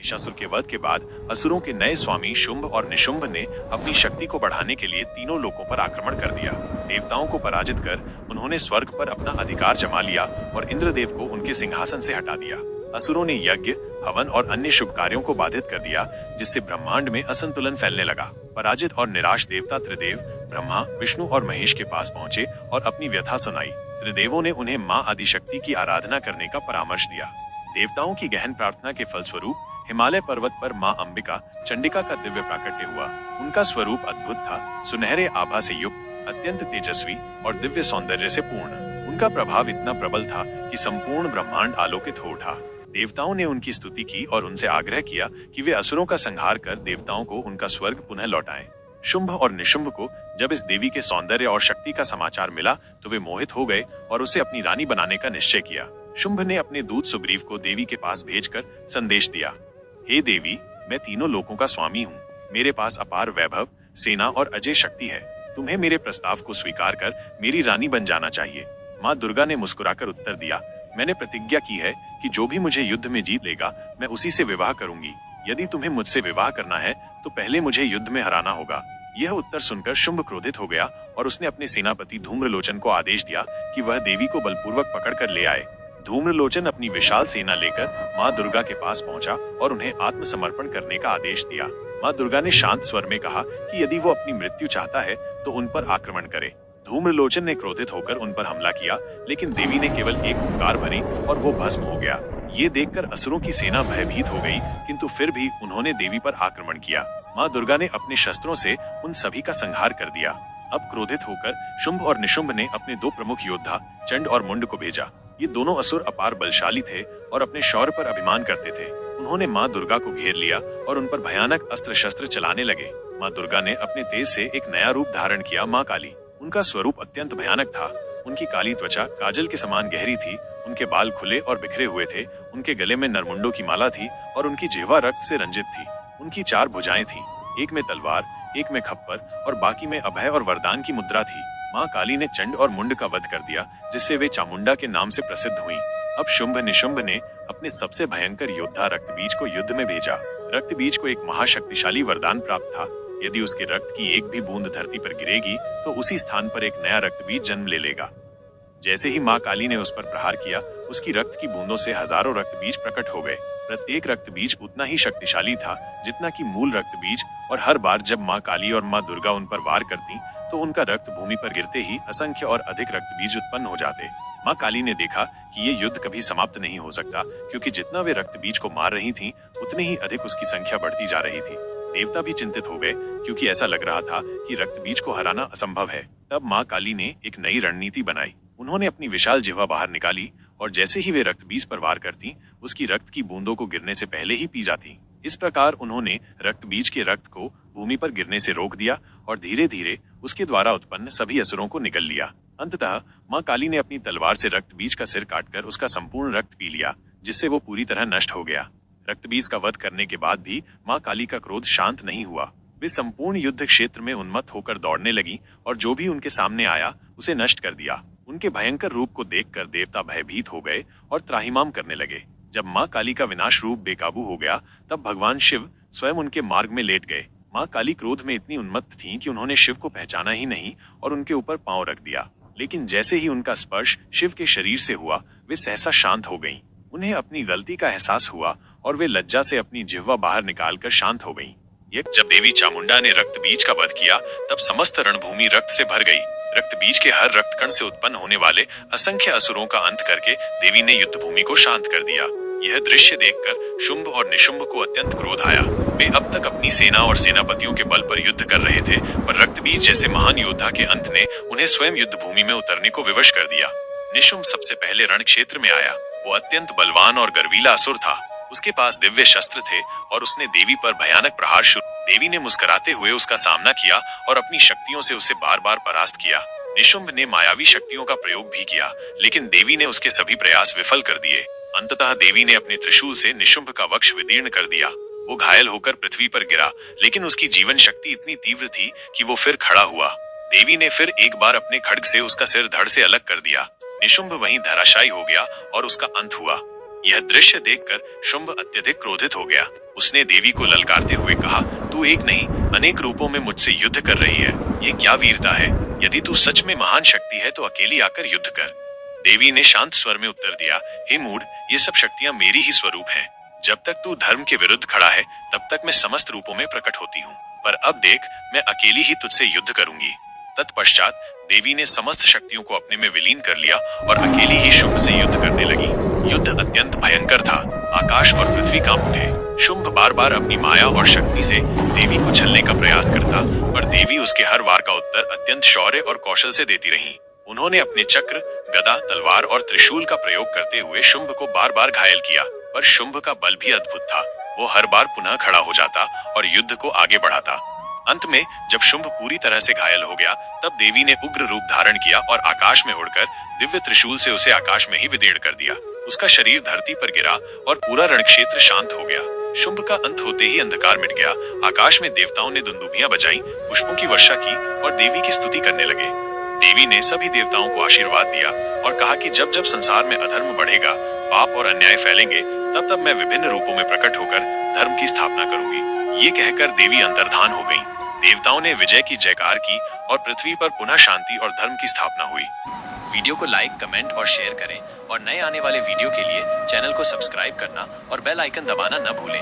महिषासुर के वध के बाद असुरों के नए स्वामी शुंभ और निशुंभ ने अपनी शक्ति को बढ़ाने के लिए तीनों लोकों पर आक्रमण कर दिया। देवताओं को पराजित कर उन्होंने स्वर्ग पर अपना अधिकार जमा लिया और इंद्रदेव को उनके सिंहासन से हटा दिया। असुरों ने यज्ञ, हवन और अन्य शुभ कार्यों को बाधित कर दिया, जिससे ब्रह्मांड में असंतुलन फैलने लगा। पराजित और निराश देवता त्रिदेव ब्रह्मा, विष्णु और महेश के पास पहुंचे और अपनी व्यथा सुनाई। त्रिदेवों ने उन्हें मां आदिशक्ति की आराधना करने का परामर्श दिया। देवताओं की गहन प्रार्थना के फलस्वरूप हिमालय पर्वत पर मां अंबिका चंडिका का दिव्य प्राकट्य हुआ। उनका स्वरूप अद्भुत था, सुनहरे आभा से युक्त, अत्यंत तेजस्वी और दिव्य सौंदर्य से पूर्ण। उनका प्रभाव इतना प्रबल था कि संपूर्ण ब्रह्मांड आलोकित हो उठा। देवताओं ने उनकी स्तुति की और उनसे आग्रह किया कि वे असुरों का संहार कर देवताओं को उनका स्वर्ग पुनः लौटाएं। शुंभ और निशुंभ को जब इस देवी के सौंदर्य और शक्ति का समाचार मिला तो वे मोहित हो गए और उसे अपनी रानी बनाने का निश्चय किया। शुंभ ने अपने दूत सुग्रीव को देवी के पास भेजकर संदेश दिया, हे देवी, मैं तीनों लोकों का स्वामी हूँ। मेरे पास अपार वैभव, सेना और अजय शक्ति है। तुम्हें मेरे प्रस्ताव को स्वीकार कर मेरी रानी बन जाना चाहिए। माँ दुर्गा ने मुस्कुराकर उत्तर दिया, मैंने प्रतिज्ञा की है कि जो भी मुझे युद्ध में जीत लेगा मैं उसी से विवाह करूंगी। यदि तुम्हें मुझसे विवाह करना है तो पहले मुझे युद्ध में हराना होगा। यह उत्तर सुनकर शुंभ क्रोधित हो गया और उसने अपने सेनापति धूम्रलोचन को आदेश दिया कि वह देवी को बलपूर्वक पकड़कर ले आए। धूम्रलोचन अपनी विशाल सेना लेकर माँ दुर्गा के पास पहुंचा और उन्हें आत्मसमर्पण करने का आदेश दिया। माँ दुर्गा ने शांत स्वर में कहा कि यदि वो अपनी मृत्यु चाहता है तो उन पर आक्रमण करे। धूम्रलोचन ने क्रोधित होकर उन पर हमला किया, लेकिन देवी ने केवल एक हुंकार भरी और वो भस्म हो गया। ये देखकर असुरों की सेना भयभीत हो गई, किंतु फिर भी उन्होंने देवी पर आक्रमण किया। माँ दुर्गा ने अपने शस्त्रों से उन सभी का संहार कर दिया। अब क्रोधित होकर शुंभ और निशुंभ ने अपने दो प्रमुख योद्धा चंड और मुंड को भेजा। ये दोनों असुर अपार बलशाली थे और अपने शौर्य पर अभिमान करते थे। उन्होंने माँ दुर्गा को घेर लिया और उन पर भयानक अस्त्र शस्त्र चलाने लगे। माँ दुर्गा ने अपने तेज से एक नया रूप धारण किया, माँ काली। उनका स्वरूप अत्यंत भयानक था। उनकी काली त्वचा काजल के समान गहरी थी, उनके बाल खुले और बिखरे हुए थे, उनके गले में नरमुंडों की माला थी और उनकी जिह्वा रक्त से रंजित थी। उनकी 4 भुजाएं थीं, एक में तलवार, एक में खप्पर और बाकी में अभय और वरदान की मुद्रा थी। माँ काली ने चंड और मुंड का वध कर दिया, जिससे वे चामुंडा के नाम से प्रसिद्ध हुईं। अब शुंभ निशुंभ ने अपने सबसे भयंकर योद्धा रक्तबीज को युद्ध में भेजा। रक्तबीज को एक महाशक्तिशाली वरदान प्राप्त था, यदि उसके रक्त की एक भी बूंद धरती पर गिरेगी तो उसी स्थान पर एक नया रक्तबीज जन्म ले लेगा। जैसे ही माँ काली ने उस पर प्रहार किया, उसकी रक्त की बूंदों से हजारों रक्तबीज प्रकट हो गए। प्रत्येक रक्तबीज उतना ही शक्तिशाली था जितना कि मूल रक्तबीज, और हर बार जब माँ काली और माँ दुर्गा उन पर वार करती तो उनका रक्त भूमि पर गिरते ही असंख्य और अधिक रक्तबीज उत्पन्न हो जाते। माँ काली ने देखा कि ये युद्ध कभी समाप्त नहीं हो सकता, क्योंकि जितना वे रक्तबीज को मार रही थीं, उतनी ही अधिक उसकी संख्या बढ़ती जा रही थी। देवता भी चिंतित हो गए, क्योंकि ऐसा लग रहा था कि रक्तबीज को हराना असंभव है। तब माँ काली ने एक नई रणनीति बनाई। उन्होंने अपनी विशाल जिह्वा बाहर निकाली और जैसे ही वे रक्तबीज पर वार करती, उसकी रक्त की बूंदों को गिरने से पहले ही पी जाती। इस प्रकार उन्होंने रक्तबीज के रक्त को भूमि पर गिरने से रोक दिया और धीरे धीरे उसके द्वारा उत्पन्न सभी असुरों को निगल लिया। अंततः माँ काली ने अपनी तलवार से रक्तबीज का सिर काटकर उसका संपूर्ण रक्त पी लिया, जिससे वो पूरी तरह नष्ट हो गया। रक्तबीज का वध करने के बाद भी माँ काली का क्रोध शांत नहीं हुआ। वे संपूर्ण युद्ध क्षेत्र में उन्मत्त होकर दौड़ने लगी और जो भी उनके सामने आया उसे नष्ट कर दिया। उनके भयंकर रूप को देखकर देवता भयभीत हो गए और त्राहिमाम करने लगे। जब माँ काली का विनाश रूप बेकाबू हो गया, तब भगवान शिव स्वयं उनके मार्ग में लेट गए। माँ काली क्रोध में इतनी उन्मत्त थीं कि उन्होंने शिव को पहचाना ही नहीं और उनके ऊपर पांव रख दिया। लेकिन जैसे ही उनका स्पर्श शिव के शरीर से हुआ, वे सहसा शांत हो गईं। उन्हें अपनी गलती का एहसास हुआ और वे लज्जा से अपनी जिह्वा बाहर निकालकर शांत हो गईं। जब देवी चामुंडा ने रक्तबीज का वध किया, तब समस्त रणभूमि रक्त से भर गई। रक्तबीज के हर रक्तकण से उत्पन्न होने वाले असंख्य असुरों का अंत करके देवी ने युद्ध भूमि को शांत कर दिया। यह दृश्य देखकर शुंभ और निशुंभ को अत्यंत क्रोध आया। वे अब तक अपनी सेना और सेनापतियों के बल पर युद्ध कर रहे थे, पर रक्तबीज जैसे महान योद्धा के अंत ने उन्हें स्वयं युद्ध भूमि में उतरने को विवश कर दिया। निशुंभ सबसे पहले रण क्षेत्र में आया। वो अत्यंत बलवान और गर्वीला असुर था। उसके पास दिव्य शस्त्र थे और उसने देवी पर भयानक प्रहार शुरू। देवी ने मुस्कुराते हुए उसका सामना किया और अपनी शक्तियों से उसे बार बार परास्त किया। निशुंभ ने मायावी शक्तियों का प्रयोग भी किया, लेकिन देवी ने उसके सभी प्रयास विफल कर दिए। अंततः देवी ने अपने त्रिशूल से निशुंभ का वक्ष विदीर्ण कर दिया। वो घायल होकर पृथ्वी पर गिरा, लेकिन उसकी जीवन शक्ति इतनी तीव्र थी कि वो फिर खड़ा हुआ। देवी ने फिर एक बार अपने खड्ग से उसका सिर धड़ से अलग कर दिया। निशुंभ वहीं धराशायी हो गया और उसका अंत हुआ। यह दृश्य देखकर शुंभ अत्यधिक क्रोधित हो गया। उसने देवी को ललकारते हुए कहा, तू एक नहीं अनेक रूपों में मुझसे युद्ध कर रही है। ये क्या वीरता है? यदि तू सच में महान शक्ति है तो अकेली आकर युद्ध कर। देवी ने शांत स्वर में उत्तर दिया, हे मूढ़, ये सब शक्तियां मेरी ही स्वरूप हैं। जब तक तू धर्म के विरुद्ध खड़ा है तब तक मैं समस्त रूपों में प्रकट होती हूँ, पर अब देख, मैं अकेली ही तुझसे युद्ध करूंगी। तत्पश्चात देवी ने समस्त शक्तियों को अपने में विलीन कर लिया और अकेली ही शुंभ से युद्ध करने लगी। युद्ध अत्यंत भयंकर था। आकाश और पृथ्वी कांप उठे। शुंभ बार बार अपनी माया और शक्ति से देवी को छलने का प्रयास करता, पर देवी उसके हर वार का उत्तर अत्यंत शौर्य और कौशल से देती रही। उन्होंने अपने चक्र, गदा, तलवार और त्रिशूल का प्रयोग करते हुए शुंभ को बार बार घायल किया, पर शुंभ का बल भी अद्भुत था। वो हर बार पुनः खड़ा हो जाता और युद्ध को आगे बढ़ाता। अंत में जब शुंभ पूरी तरह से घायल हो गया, तब देवी ने उग्र रूप धारण किया और आकाश में उड़कर दिव्य त्रिशूल से उसे आकाश में ही विदीर्ण कर दिया। उसका शरीर धरती पर गिरा और पूरा रणक्षेत्र शांत हो गया। शुंभ का अंत होते ही अंधकार मिट गया। आकाश में देवताओं ने दुंदुभियां बजाई, पुष्पों की वर्षा की और देवी की स्तुति करने लगे। देवी ने सभी देवताओं को आशीर्वाद दिया और कहा कि जब जब संसार में अधर्म बढ़ेगा, पाप और अन्याय फैलेंगे, तब तब मैं विभिन्न रूपों में प्रकट होकर धर्म की स्थापना करूंगी। ये कहकर देवी अंतर्धान हो गईं। देवताओं ने विजय की जयकार की और पृथ्वी पर पुनः शांति और धर्म की स्थापना हुई। वीडियो को लाइक, कमेंट और शेयर करें और नए आने वाले वीडियो के लिए चैनल को सब्सक्राइब करना और बेल आइकन दबाना न भूलें।